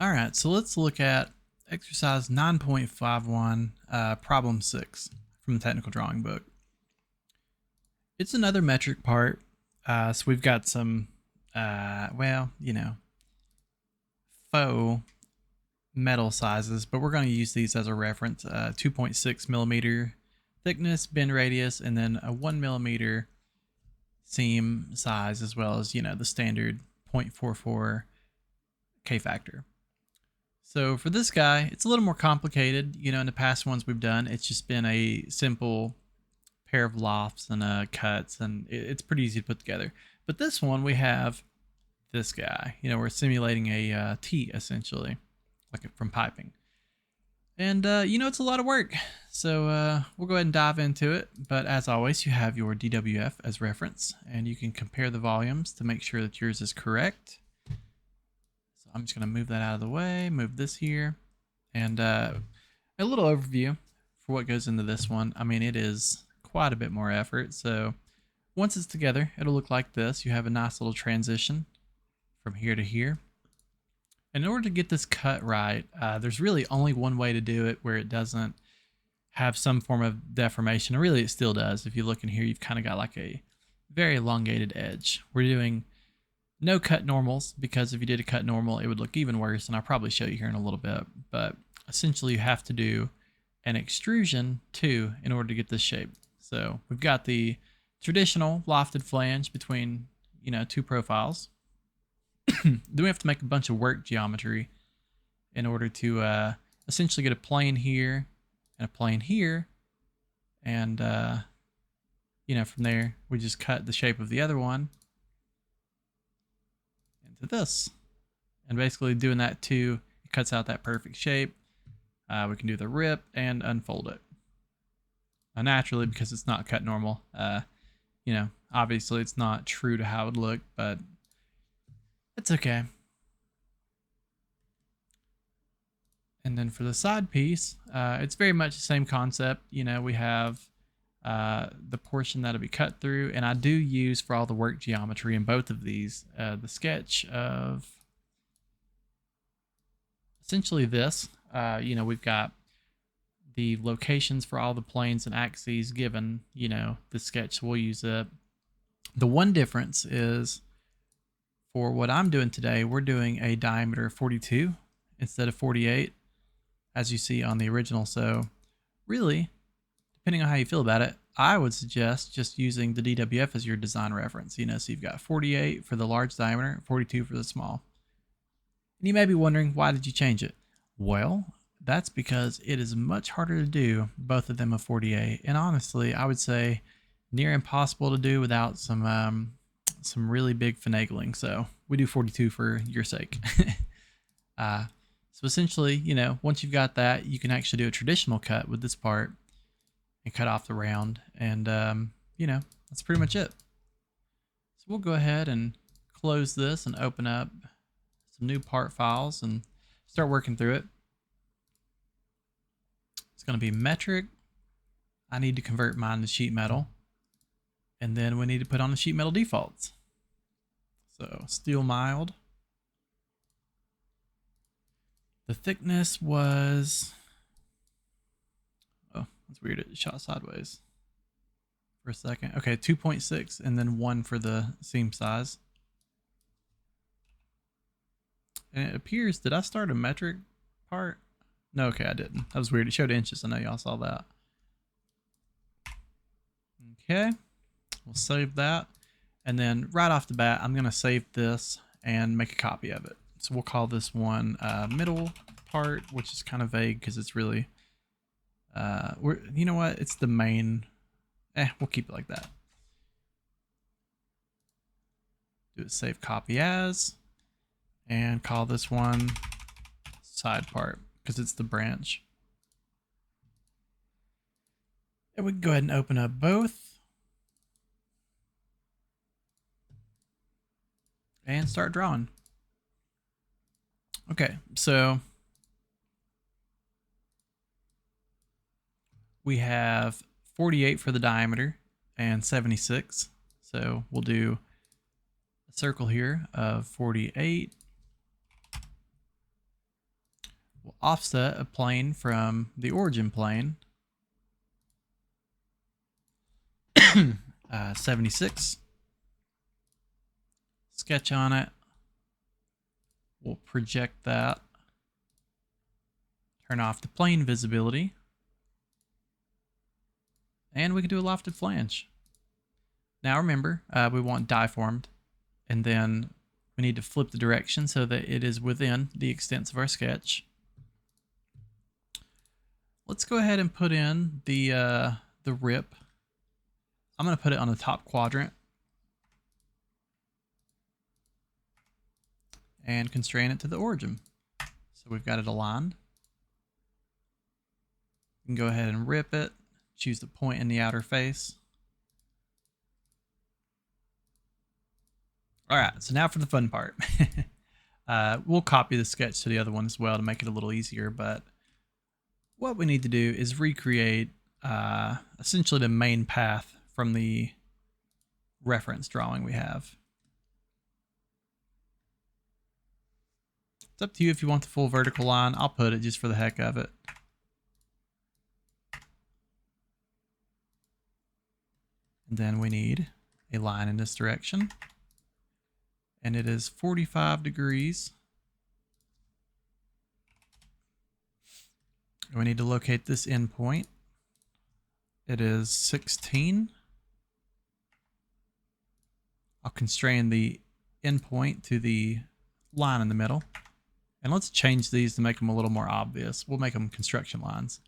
All right, so let's look at exercise 9.51, problem 6 from the technical drawing book. It's another metric part. So we've got some, faux metal sizes, but we're going to use these as a reference. 2.6 millimeter thickness, bend radius, and then a 1 millimeter seam size, as well as, the standard 0.44 K factor. So for this guy, it's a little more complicated. In the past ones we've done, it's just been a simple pair of lofts and cuts, and it's pretty easy to put together. But this one, we have this guy. We're simulating a T, essentially, like from piping. And, it's a lot of work. So we'll go ahead and dive into it. But as always, you have your DWF as reference, and you can compare the volumes to make sure that yours is correct. I'm just going to move that out of the way, move this here, and a little overview for what goes into this one. I mean, it is quite a bit more effort. So once it's together, it'll look like this. You have a nice little transition from here to here. And in order to get this cut right, there's really only one way to do it where it doesn't have some form of deformation. And really, it still does. If you look in here, you've kind of got like a very elongated edge. We're doing no cut normals, because if you did a cut normal, it would look even worse, and I'll probably show you here in a little bit. But essentially, you have to do an extrusion too in order to get this shape. So we've got the traditional lofted flange between, two profiles. Then we have to make a bunch of work geometry in order to essentially get a plane here and a plane here. And, from there, we just cut the shape of the other one into this. And basically doing that too, it cuts out that perfect shape. We can do the rip and unfold it. Now, naturally, because it's not cut normal, obviously it's not true to how it would look, but it's okay. And then for the side piece, it's very much the same concept. We have the portion that'll be cut through, and I do use for all the work geometry in both of these the sketch of essentially this. We've got the locations for all the planes and axes given, the sketch. We'll use it. The one difference is for what I'm doing today, we're doing a diameter 42 instead of 48, as you see on the original. So really, depending on how you feel about it, I would suggest just using the DWF as your design reference. So you've got 48 for the large diameter, 42 for the small. And you may be wondering, why did you change it? Well, that's because it is much harder to do both of them of 48. And honestly, I would say near impossible to do without some really big finagling. So we do 42 for your sake. So essentially, once you've got that, you can actually do a traditional cut with this part and cut off the round. And, that's pretty much it. So we'll go ahead and close this and open up some new part files and start working through it. It's going to be metric. I need to convert mine to sheet metal. And then we need to put on the sheet metal defaults. So steel mild. The thickness was, oh, that's weird. It shot sideways for a second. Okay, 2.6 and then 1 for the seam size. And it appears, did I start a metric part? No, okay, I didn't. That was weird. It showed inches. I know y'all saw that. Okay, we'll save that. And then right off the bat, I'm going to save this and make a copy of it. So we'll call this one middle part, which is kind of vague because it's really, you know what? It's the main. We'll keep it like that. Do a save copy as, and call this one side part because it's the branch. And we can go ahead and open up both and start drawing. Okay, so we have 48 for the diameter and 76. So we'll do a circle here of 48. offset a plane from the origin plane. 76. Sketch on it. We'll project that. Turn off the plane visibility. And we can do a lofted flange. Now remember, we want die-formed, and then we need to flip the direction so that it is within the extents of our sketch. Let's go ahead and put in the rip. I'm going to put it on the top quadrant and constrain it to the origin. So we've got it aligned. We can go ahead and rip it, choose the point in the outer face. All right, so now for the fun part. We'll copy the sketch to the other one as well to make it a little easier, but what we need to do is recreate essentially the main path from the reference drawing we have. It's up to you if you want the full vertical line. I'll put it just for the heck of it. And then we need a line in this direction. And it is 45 degrees. And we need to locate this endpoint. It is 16. I'll constrain the endpoint to the line in the middle. And let's change these to make them a little more obvious. We'll make them construction lines.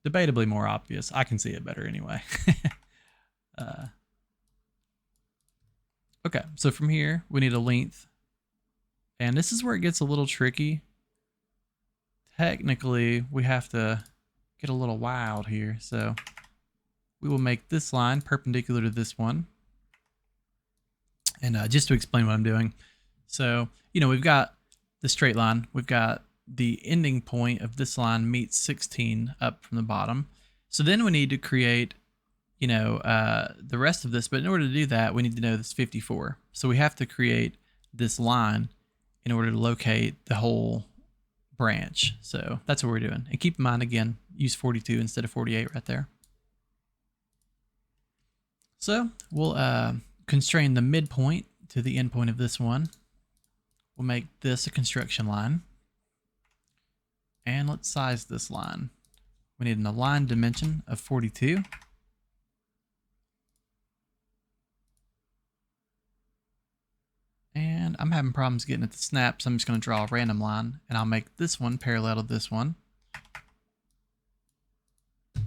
Debatably more obvious. I can see it better anyway. Okay, so from here, we need a length. And this is where it gets a little tricky. Technically, we have to get a little wild here. So we will make this line perpendicular to this one. And just to explain what I'm doing. So, you know, we've got the straight line. We've got the ending point of this line meets 16 up from the bottom. So then we need to create, you know, the rest of this. But in order to do that, we need to know this 54. So we have to create this line in order to locate the whole branch. So that's what we're doing. And keep in mind, again, use 42 instead of 48 right there. So we'll constrain the midpoint to the endpoint of this one. We'll make this a construction line. And let's size this line. We need an aligned dimension of 42. And I'm having problems getting it to snap, so I'm just going to draw a random line, and I'll make this one parallel to this one.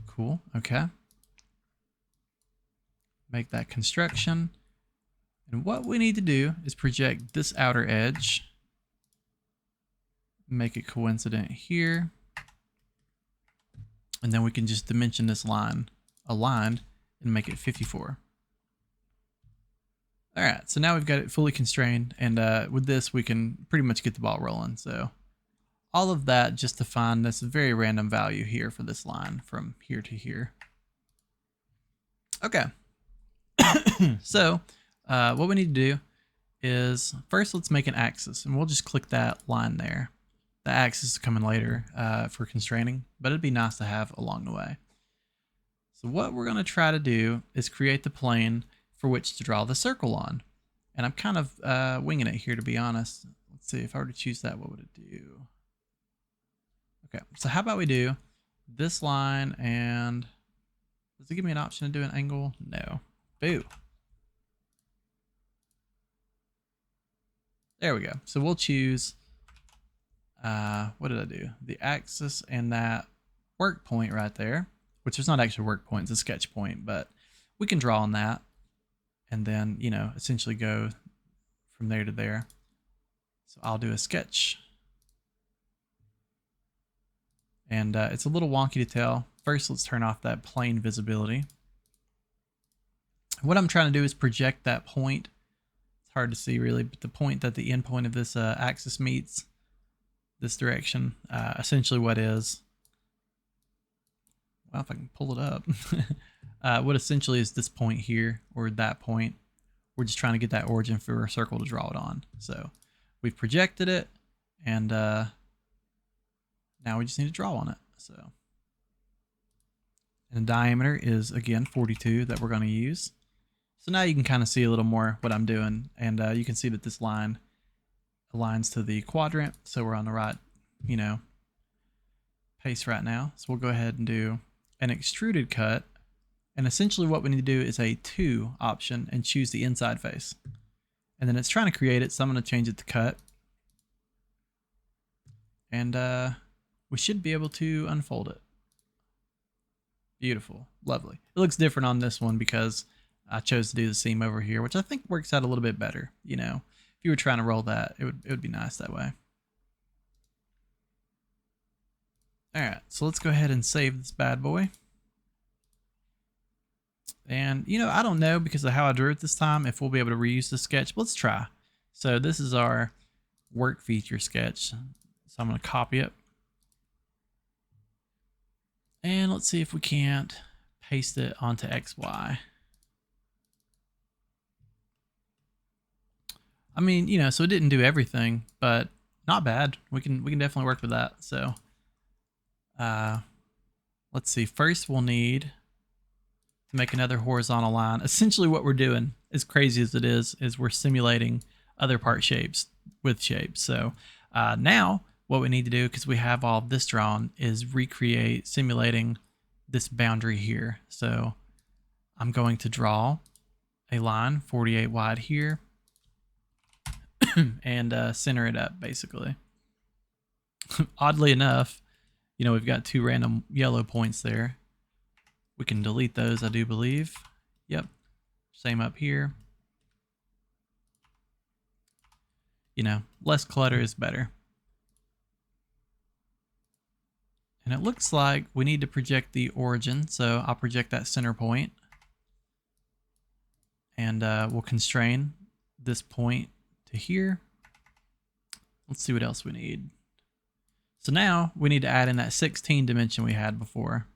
Cool, okay. Make that construction. And what we need to do is project this outer edge. Make it coincident here. And then we can just dimension this line aligned and make it 54. All right, so now we've got it fully constrained, and with this we can pretty much get the ball rolling. So all of that just to find this very random value here for this line from here to here. Okay, so what we need to do is first let's make an axis, and we'll just click that line there. The axis is coming later for constraining, but it'd be nice to have along the way. So what we're going to try to do is create the plane for which to draw the circle on. And I'm kind of winging it here, to be honest. Let's see, if I were to choose that, what would it do? Okay, so how about we do this line, and does it give me an option to do an angle? No. Boo. There we go. So we'll choose, what did I do? The axis and that work point right there, which is not actually a work point, it's a sketch point, but we can draw on that. And then, you know, essentially go from there to there. So I'll do a sketch. And it's a little wonky to tell. First, let's turn off that plane visibility. What I'm trying to do is project that point. It's hard to see really, but the point that the end point of this axis meets this direction, essentially what is, well, if I can pull it up. What essentially is this point here, or that point. We're just trying to get that origin for a circle to draw it on. So we've projected it, and Now we just need to draw on it. So, and the diameter is again 42 that we're going to use. So now you can kind of see a little more what I'm doing, and you can see that this line aligns to the quadrant, so we're on the right, pace right now. So we'll go ahead and do an extruded cut, and essentially what we need to do is a 2 option and choose the inside face. And then it's trying to create it, so I'm going to change it to cut. And we should be able to unfold it. Beautiful, lovely. It looks different on this one because I chose to do the seam over here, which I think works out a little bit better. If you were trying to roll that, it would be nice that way. All right, so let's go ahead and save this bad boy. And, I don't know because of how I drew it this time if we'll be able to reuse the sketch, but let's try. So this is our work feature sketch. So I'm going to copy it. And let's see if we can't paste it onto XY. I mean, so it didn't do everything, but not bad. We can definitely work with that. So let's see. First we'll need to make another horizontal line. Essentially what we're doing, as crazy as it is we're simulating other part shapes with shapes. So now what we need to do, because we have all of this drawn, is recreate simulating this boundary here. So I'm going to draw a line 48 wide here and center it up basically. Oddly enough, we've got 2 random yellow points there. We can delete those, I do believe. Yep, same up here. Less clutter is better. And it looks like we need to project the origin, so I'll project that center point. And we'll constrain this point to here. Let's see what else we need. So now we need to add in that 16 dimension we had before.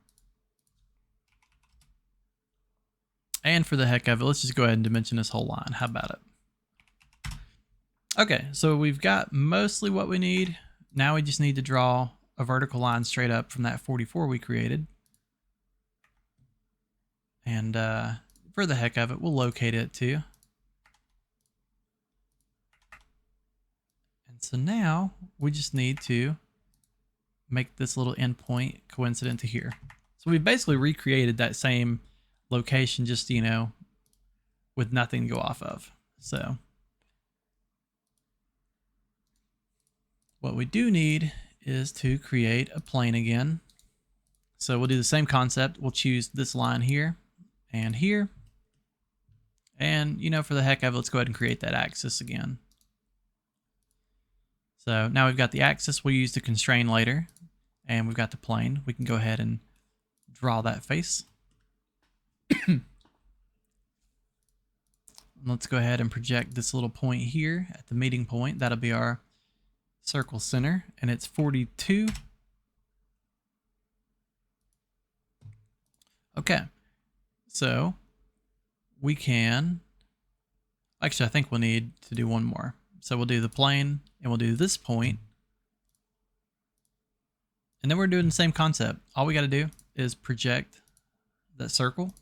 And for the heck of it, let's just go ahead and dimension this whole line. How about it? Okay, so we've got mostly what we need. Now we just need to draw a vertical line straight up from that 44 we created. And for the heck of it, we'll locate it too. And so now we just need to make this little endpoint coincident to here. So we basically recreated that same location, just, with nothing to go off of. So what we do need is to create a plane again. So we'll do the same concept. We'll choose this line here and here. And, for the heck of it, let's go ahead and create that axis again. So now we've got the axis we'll use to constrain later, and we've got the plane. We can go ahead and draw that face. Let's go ahead and project this little point here at the meeting point. That'll be our circle center, and it's 42. Okay, so we can, actually I think we'll need to do one more. So we'll do the plane, and we'll do this point, and then we're doing the same concept. All we got to do is project that circle.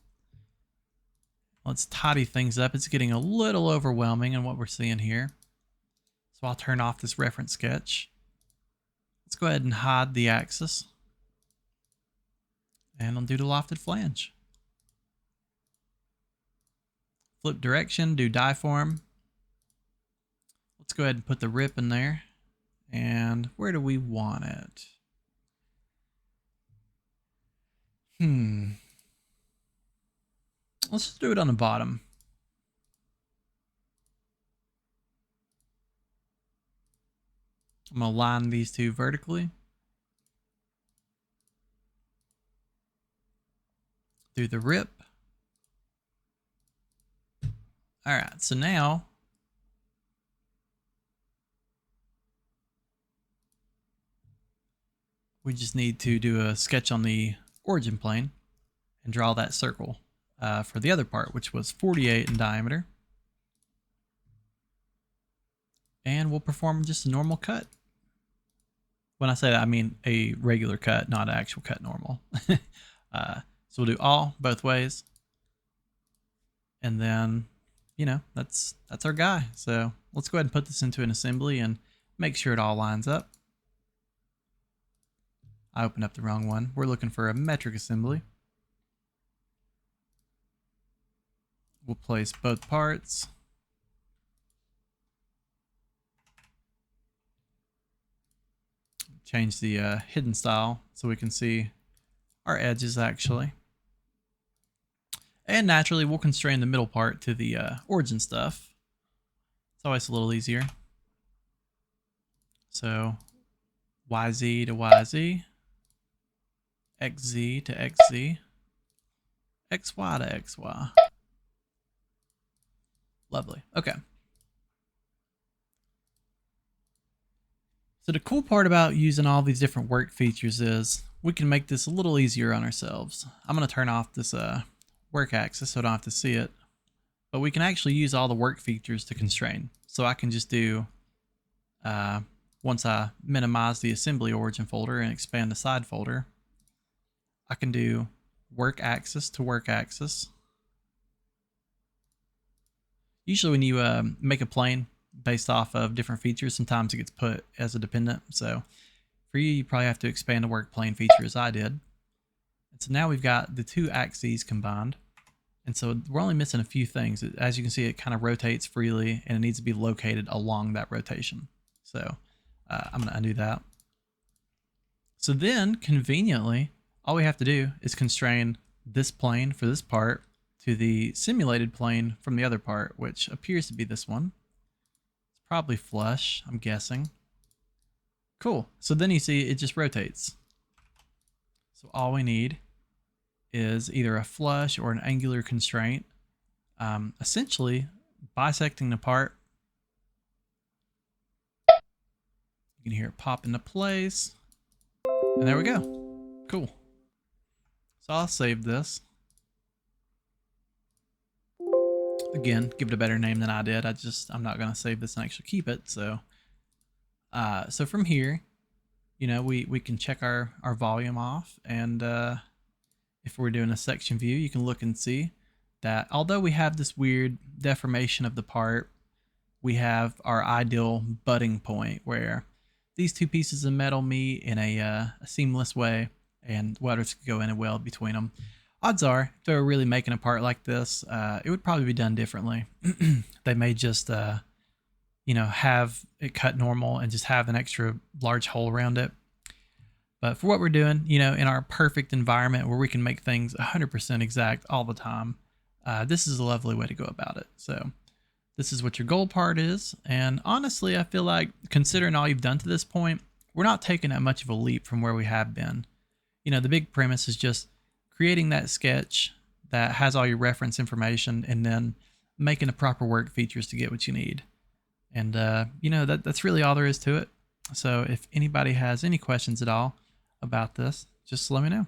Let's tidy things up. It's getting a little overwhelming in what we're seeing here. So I'll turn off this reference sketch. Let's go ahead and hide the axis. And I'll do the lofted flange. Flip direction, do die-form. Let's go ahead and put the rip in there. And where do we want it? Let's just do it on the bottom. I'm going to line these two vertically. Do the rip. All right, so now we just need to do a sketch on the origin plane and draw that circle for the other part, which was 48 in diameter. And we'll perform just a normal cut. When I say that, I mean a regular cut, not an actual cut normal. So we'll do all both ways. And then, you know, that's our guy. So let's go ahead and put this into an assembly and make sure it all lines up. I opened up the wrong one. We're looking for a metric assembly. We'll place both parts. Change the hidden style so we can see our edges actually. And naturally, we'll constrain the middle part to the origin stuff. It's always a little easier. So YZ to YZ, XZ to XZ, XY to XY. Lovely. Okay. So the cool part about using all these different work features is we can make this a little easier on ourselves. I'm going to turn off this work axis so I don't have to see it. But we can actually use all the work features to constrain. So I can just do, once I minimize the assembly origin folder and expand the side folder, I can do work axis to work axis. Usually when you make a plane based off of different features, sometimes it gets put as a dependent. So for you, you probably have to expand the work plane feature as I did. And so now we've got the two axes combined. And so we're only missing a few things. As you can see, it kind of rotates freely and it needs to be located along that rotation. So I'm going to undo that. So then conveniently, all we have to do is constrain this plane for this part to the simulated plane from the other part, which appears to be this one. It's probably flush, I'm guessing. Cool. So then you see it just rotates. So all we need is either a flush or an angular constraint, essentially bisecting the part. You can hear it pop into place. And there we go. Cool. So I'll save this. Again, give it a better name than I did. I'm not going to save this and actually keep it. So from here, you know, we can check our volume off, and if we're doing a section view, you can look and see that although we have this weird deformation of the part, we have our ideal butting point where these two pieces of metal meet in a seamless way, and welders can go in and weld between them. Odds are, if they were really making a part like this, it would probably be done differently. They may just, you know, have it cut normal and just have an extra large hole around it. But for what we're doing, you know, in our perfect environment where we can make things 100% exact all the time, this is a lovely way to go about it. So this is what your goal part is. And honestly, I feel like considering all you've done to this point, we're not taking that much of a leap from where we have been. You know, the big premise is just creating that sketch that has all your reference information and then making the proper work features to get what you need. And, you know, that's really all there is to it. So if anybody has any questions at all about this, just let me know.